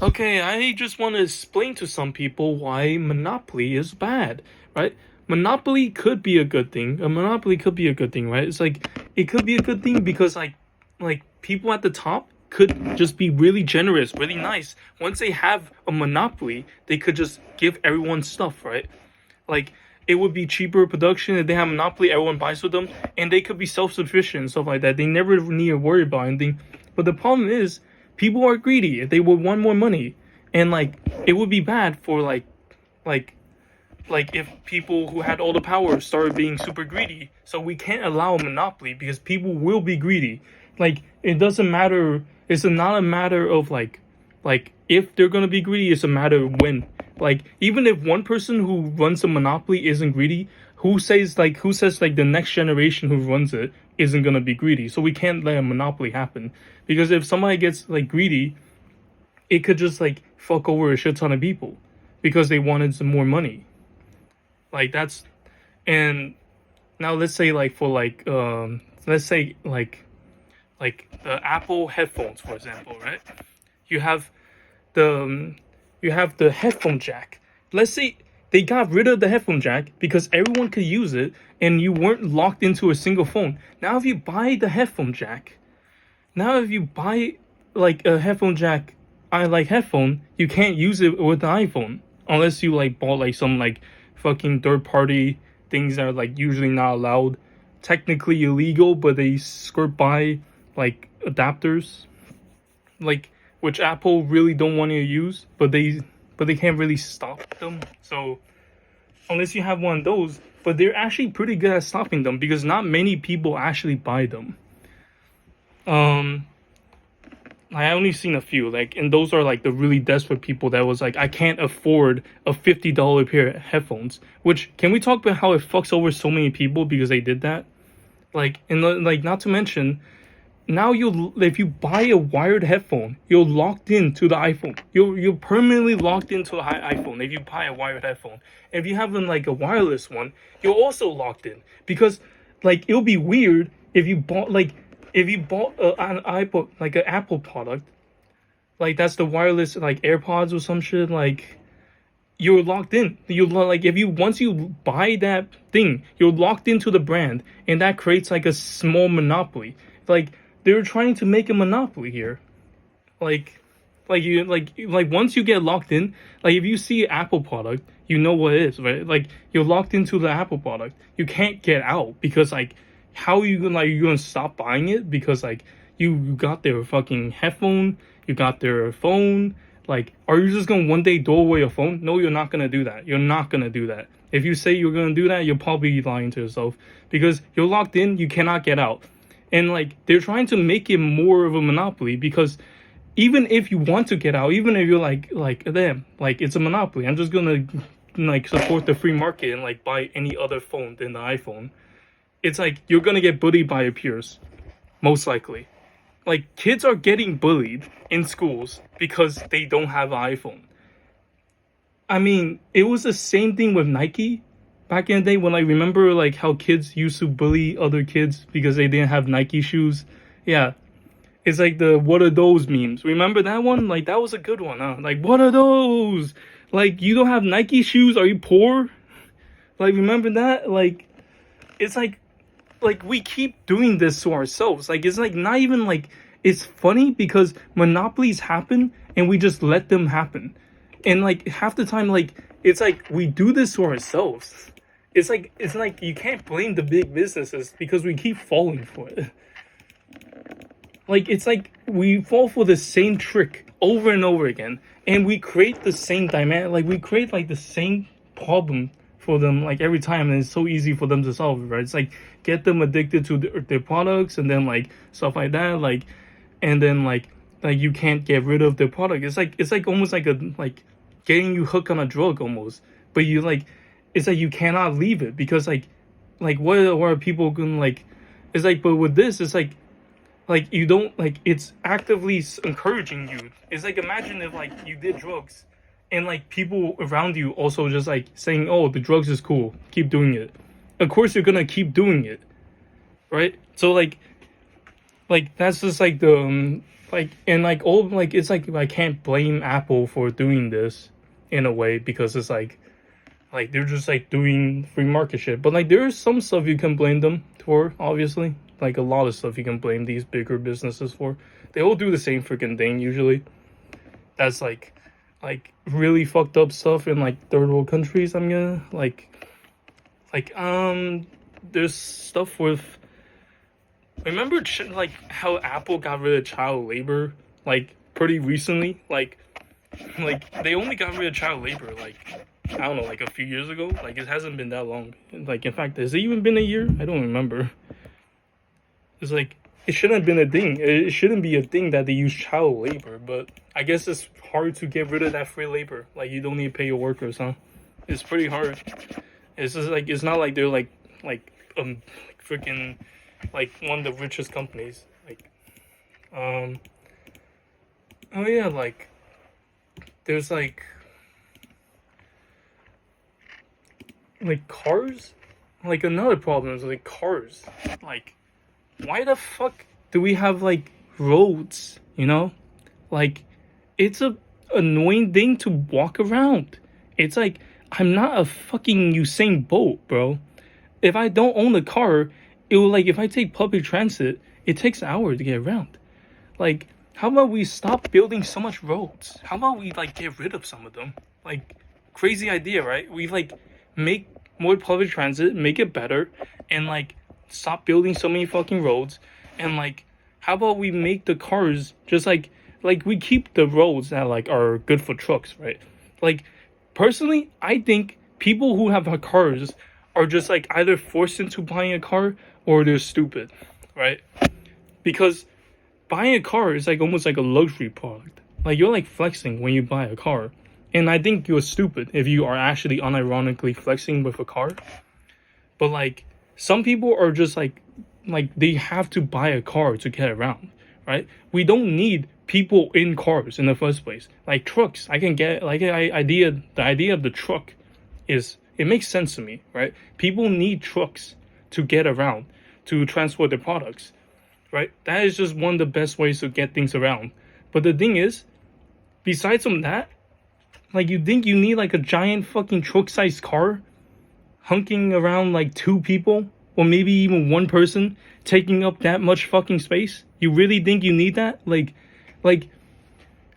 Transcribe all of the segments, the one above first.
Okay, I just want to explain to some people why monopoly is bad, right? Monopoly could be a good thing. A monopoly could be a good thing, right? It's like it could be a good thing because like people at the top could just be really generous, really nice. Once they have a monopoly, they could just give everyone stuff, right? Like it would be cheaper production if they have monopoly, everyone buys with them, and they could be self-sufficient and stuff like that. They never need to worry about anything. But the problem is people are greedy. They would want more money. And like it would be bad for like like if people who had all the power started being super greedy. So we can't allow a monopoly because people will be greedy. Like it doesn't matter. It's not a matter of like if they're gonna be greedy. It's a matter of when. Like even if one person who runs a monopoly isn't greedy, who says the next generation who runs it isn't gonna be greedy? So we can't let a monopoly happen because if somebody gets like greedy, it could just like fuck over a shit ton of people because they wanted some more money. Like that's and now let's say like for let's say like the Apple headphones for example, right? You have the you have the headphone jack. Let's say they got rid of the headphone jack because everyone could use it and you weren't locked into a single phone. Now if you buy the headphone jack, now if you buy like a headphone jack, I like headphone, you can't use it with the iPhone unless you like bought like some like fucking third party things that are like usually not allowed, technically illegal, but they skirt by like adapters, like which Apple really don't want you to use, but they can't really stop them. So unless you have one of those, but they're actually pretty good at stopping them because not many people actually buy them. Um, I only seen a few, like, and those are like the really desperate people that was like, I can't afford a $50 pair of headphones. Which can we talk about how it fucks over so many people because they did that? Like, and like, not to mention, now if you buy a wired headphone, you're locked into the iPhone. You're permanently locked into the iPhone if you buy a wired headphone. If you have them like a wireless one, you're also locked in because like it'll be weird if you bought an iPod, like an Apple product, like that's the wireless like AirPods or some shit, like you're locked in. You like if you once you buy that thing, you're locked into the brand, and that creates like a small monopoly. Like they're trying to make a monopoly here. Like once you get locked in, like if you see an Apple product, you know what it is, right? Like you're locked into the Apple product. You can't get out because like how are you gonna stop buying it because like you got their fucking headphone, you got their phone. Like, are you just gonna one day throw away your phone? No, you're not gonna do that. You're not gonna do that. If you say you're gonna do that, you're probably lying to yourself because you're locked in. You cannot get out, and like they're trying to make it more of a monopoly because even if you want to get out, even if you're like them, like it's a monopoly. I'm just gonna like support the free market and like buy any other phone than the iPhone. It's like you're gonna get bullied by your peers, most likely. Like kids are getting bullied in schools because they don't have an iPhone. I mean, it was the same thing with Nike back in the day when I remember like how kids used to bully other kids because they didn't have Nike shoes. Yeah. It's like the what are those memes. Remember that one? Like that was a good one, huh? Like what are those? Like you don't have Nike shoes? Are you poor? Like remember that? Like it's like we keep doing this to ourselves. Like it's like not even like it's funny because monopolies happen and we just let them happen. And like half the time like it's like we do this to ourselves. It's like you can't blame the big businesses because we keep falling for it. Like it's like we fall for the same trick over and over again and we create the same dynamic, like we create like the same problem for them like every time, and it's so easy for them to solve it, right? It's like get them addicted to their products and then like stuff like that, like and then like you can't get rid of their product. It's like almost like a like getting you hooked on a drug almost, but you like it's like you cannot leave it because like what are people gonna like? It's like but with this it's like you don't like it's actively encouraging you. It's like imagine if like you did drugs and like people around you also just like saying, oh, the drugs is cool, keep doing it. Of course you're gonna keep doing it, right? So like that's just like And like all like it's like I can't blame Apple for doing this in a way because it's like they're just like doing free market shit. But like there is some stuff you can blame them for, obviously. Like a lot of stuff you can blame these bigger businesses for. They all do the same freaking thing usually. That's like really fucked up stuff in like third world countries. I'm gonna like there's stuff with, remember like how Apple got rid of child labor like pretty recently, like they only got rid of child labor like I don't know, like a few years ago. Like it hasn't been that long. Like in fact, has it even been a year? I don't remember. It's like it shouldn't have been a thing. It shouldn't be a thing that they use child labor, but I guess it's hard to get rid of that free labor. Like you don't need to pay your workers, huh? It's pretty hard. It's just like it's not like they're like freaking like one of the richest companies. Like oh yeah, like there's like cars. Like another problem is like cars. Like why the fuck do we have like roads, you know? Like it's a annoying thing to walk around. It's like I'm not a fucking Usain Bolt, bro. If I don't own a car, it will like if I take public transit, it takes an hour to get around. Like how about we stop building so much roads? How about we like get rid of some of them? Like crazy idea, right? We like make more public transit, make it better, and like stop building so many fucking roads. And like how about we make the cars just like we keep the roads that like are good for trucks, right? Like personally, I think people who have cars are just like either forced into buying a car or they're stupid, right? Because buying a car is like almost like a luxury product. Like you're like flexing when you buy a car. And I think you're stupid if you are actually unironically flexing with a car. But like some people are just like they have to buy a car to get around, right? We don't need people in cars in the first place. Like trucks, I can get like the idea of the truck is it makes sense to me, right? People need trucks to get around, to transport their products, right? That is just one of the best ways to get things around. But the thing is, besides from that, like you think you need like a giant fucking truck-sized car hunking around like two people or maybe even one person taking up that much fucking space? You really think you need that? Like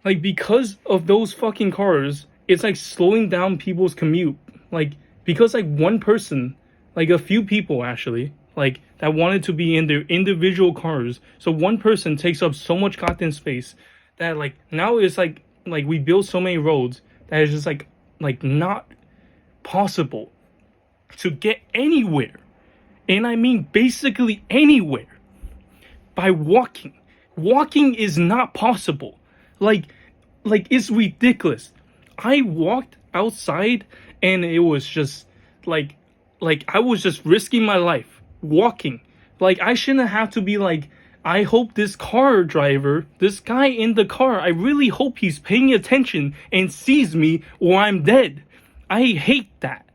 because of those fucking cars, it's like slowing down people's commute. Like because like one person, like a few people actually, like that wanted to be in their individual cars. So one person takes up so much goddamn space that like now it's like we build so many roads that is just like not possible to get anywhere. And I mean basically anywhere by walking. Walking is not possible. Like it's ridiculous. I walked outside and it was just like I was just risking my life walking. Like I shouldn't have to be like, I hope this car driver, this guy in the car, I really hope he's paying attention and sees me or I'm dead. I hate that.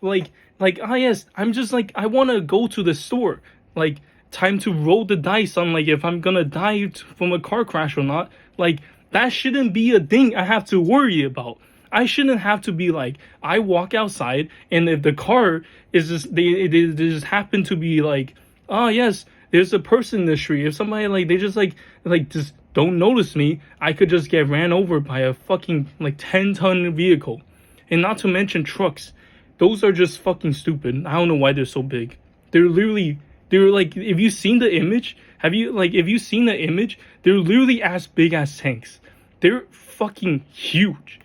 Yes, I'm just like, I want to go to the store. Like, time to roll the dice on like if I'm gonna die from a car crash or not. Like, that shouldn't be a thing I have to worry about. I shouldn't have to be like, I walk outside and if the car is just, they just happen to be like, oh yes, there's a person in the street. If somebody like, they just like just don't notice me, I could just get ran over by a fucking like 10-ton vehicle. And not to mention trucks. Those are just fucking stupid. I don't know why they're so big. They're like, if you've seen the image, if you've seen the image, they're literally as big as tanks. They're fucking huge.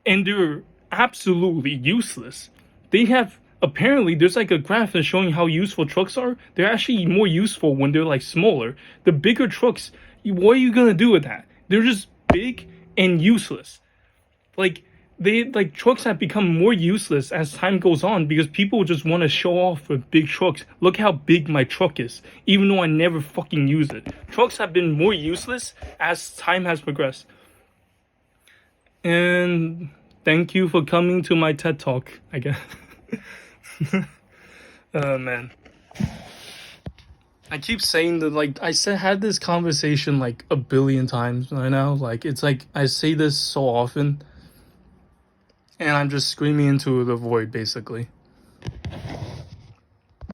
And they're absolutely useless. They have, apparently, there's like a graph that's showing how useful trucks are. They're actually more useful when they're like smaller. The bigger trucks, what are you gonna do with that? They're just big and useless. Trucks have become more useless as time goes on because people just want to show off with big trucks. Look how big my truck is, even though I never fucking use it. Trucks have been more useless as time has progressed. And thank you for coming to my TED Talk, I guess. Oh, man. I keep saying that, like, had this conversation like a billion times right now. Like, it's like I say this so often, and I'm just screaming into the void, basically.